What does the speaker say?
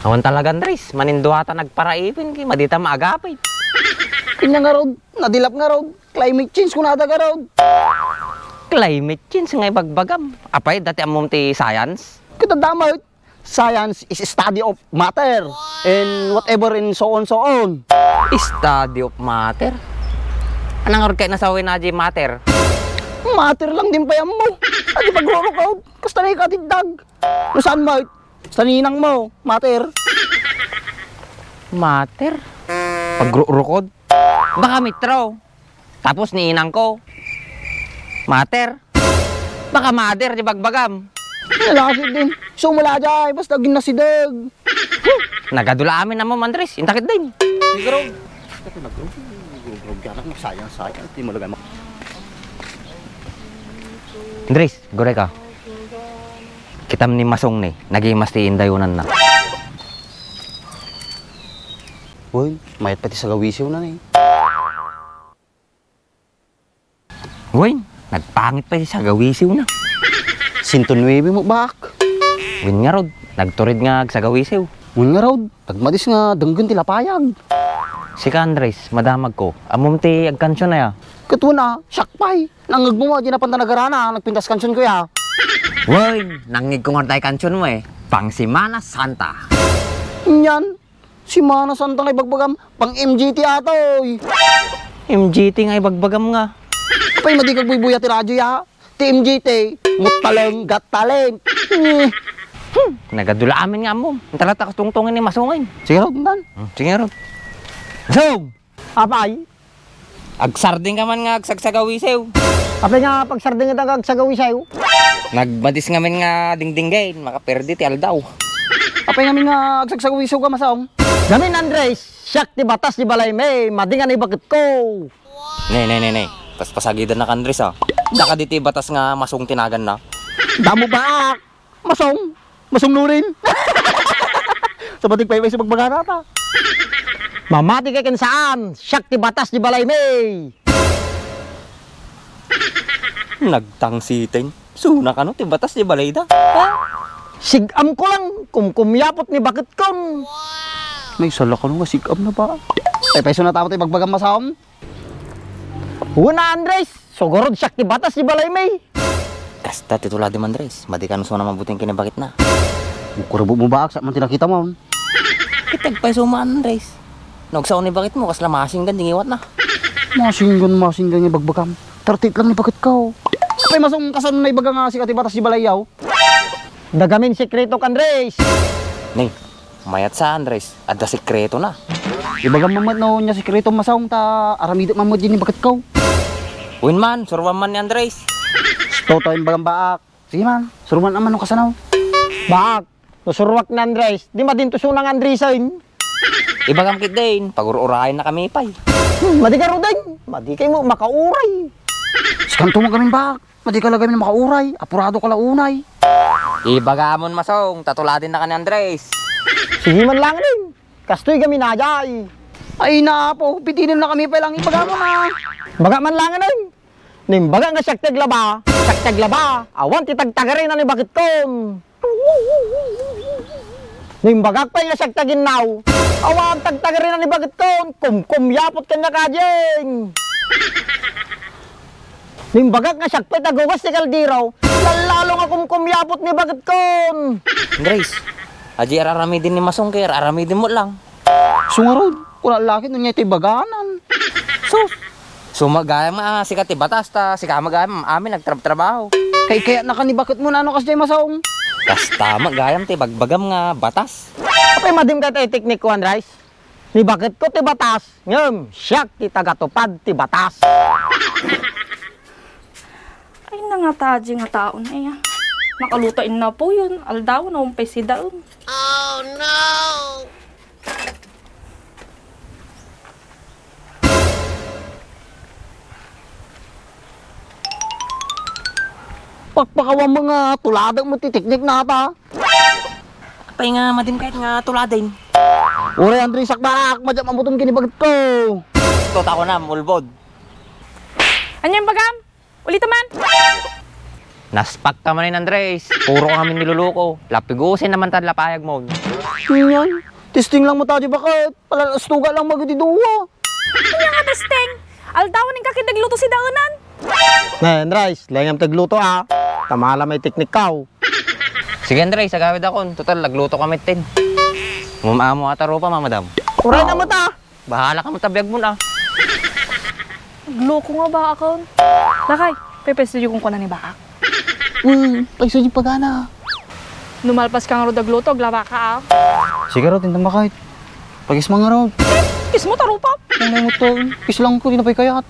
Awan talaga, Andres. Maninduhata nagparaipin kay madita maagapay. Kanya nga raw, nadilap nga raw. Climate change kung nada nga raw. Climate change nga ibagbagam. Apay, dati amom ti science. Kita damay. Science is study of matter. And whatever and so on, so on. Study of matter. Anong orkay na sa na matter? Matter lang din pa yan mo. Adi pagroro ka. Kasta na ikatigdag. No saan mo? Sa ninang mo. Matter. Matter? Pagrurukod? Baka mitraw. Tapos niinang ko. Matter? Baka mother, di bagbagam. Lalaki din. Sumula dyan. Basta ginasidag. Nagadula amin na mo, Andres. Intakit din. Siguro. Ito nag-grog. Sayang. Hindi mo lagay mo. Andres, gore ka. Kitam ni Masong ni. Naging mas tiindayunan na. Uy, mayat pati sa gawisiw na eh. Uy, nagpangit pa siya sa gawisiw na. Sintonwebe mo bak. Win nga rod, nagturid nga sa gawisiw. Ngun nga raw, tagmadis nga danggan tilapayag. Si ka Andres, madamag ko. Amom ti agkansyon na ya. Katuwa na, syakpay. Nangag mo di na pantanagarana, nagpintas kansyon ko ya. Uy, nangig ko nga tayo kansyon mo eh. Pang Semana Santa. Yan, si Mana Santa nga ibagbagam, pang MGT atoy. MGT nga ibagbagam nga. Kapay madigag buy-buya ti radyo ya. Ti MGT, mutaleng, got talent. Nagadula amin nga mo. Ang talata katungtungin ni Masongin. Sige raw, dan. Sige rod. So, Apay, agsarding ka man nga agsagsagawisew. apay nga pagsarding nga tagag sa gawi sa'yo. Nagbadis nga man nga dingdinggain, makaperdi ti aldaw. Apay nga nga agsagsawisaw ka masaong. Gamin Andres, siyak ti batas di balay may, madingan ay bakit ko. Ne. Paspasagidan na ka Andres ah. Daka diti batas nga Masong tinagan na. Damo ba? Masong nurin. Sa bating paybay sa pagbagarata. Mamati kay saan, siyak ti batas di balay may. Nagtangsiting. Suna ka no, ti batas di balayda. Sigam ko lang, kumkumyapot ni bakit kon. May sala ka nung sigam na ba? Ay, paiso na tapos ibagbagam masaom. Una Andres, sugurod siyak ti batas di balay may. Kasta titula di Andres, madi ka na mabuting kinabakit na. Bukurabo mo ba, sa man tinakita mo. Kitag pa suma Andres. Nagsaon ni bakit mo, kasla masing gan, dingiwat na. Masinggan ibagbagam. Tartit lang ni bakit ka. Kapay masong kasan na ibaga nga si kati batas di balayaw. Dagamin sekreto ka Andres. Ning, mayat sa Andres, adda sekreto na. Ibagam mamad no niya sekreto masawang ta aramidot mamad din ni bakit ka. Win man, surwan man ni Andres. Toto yung bagang baak. Sige man, suruman naman nung kasanaw. Baak, nusurwak na Andres. Di ma din tusunang Andresin. Ibagam kit din, pag-urahin na kami pay. Madi ka rodeng. Madi kayo mo makauray. Sikanto mo kami baak. Madi ka lagami na makauray. Apurado ka launay. Ibagamon Masong, tatuladin na ka ni Andres. Sige man lang rin. Kastoy kami na jay. Ay na po, pitinin na kami pa lang ibaga mo na. Baga man lang rin. Nimbaga nga siyak taglaba. Awan titagtagarin na ni bakit kon. Nimbagak pa nga siyak taginaw. Awan tagtagarin na ni bakit kon. Kumkumyapot kanya kajeng. Nimbagak nga siyak pa tagugas ni kaldiraw. Lalo nga kumkumyapot ni bakit kon. Andres, aji araramidin ni Masong kaya araramidin mo lang. Sungarod, wala laki nun niya ito ibaganan. So magayam nga sikat ti batas ta, sika magayam amin nagtrabaho. Kaya nakanibakit mo na ano kasi masaong. Kasta magayam ti bagbagam nga batas. Apay madim ka tayo teknik ko, Andres. Ni bakit ko ti batas, ngam, siyak ti tagatupad ti batas. Ay nangataji nga taon na yan. Nakalutain na po yun. Aldaw na umpay si daon. Oh no! Pakpakawan mga tuladang mo ti teknik na ta. Apay nga madim kahit nga tuladin. Ure, Andres, sakbak, madyak mamuton kinibagit ko. Tota ko na, mulbod. Anyang bagam? Ulit man. Naspak ka man Andres. Puro kami niluluko. Lapigusin naman tadla payag mo. Yan. Testing lang mo tayo bakit? Palalastuga lang magdiduwa. Kaya nga testeng. Aldawan ng kakindagluto si Daunan. Nen, Rice, lang yung tagluto ha. Tamala may teknik kaw. Sige Andres, sagawid ako. Total, nagluto kami tin. Mumamo ata ropa, mamadam. Uray na mo ta. Bahala ka mo tabiyag mo na. Nagloko nga ba ako? Lakay, pepestudio kong kunan ni Baka. Pagso di pagana. Numalpas ka nga ro dagluto, glaba ka ah. Sige raw, tindang bakit. Pagis mga raw. Kis mo tarupa. Ano mo to? Kis lang ko, tinapay kayat.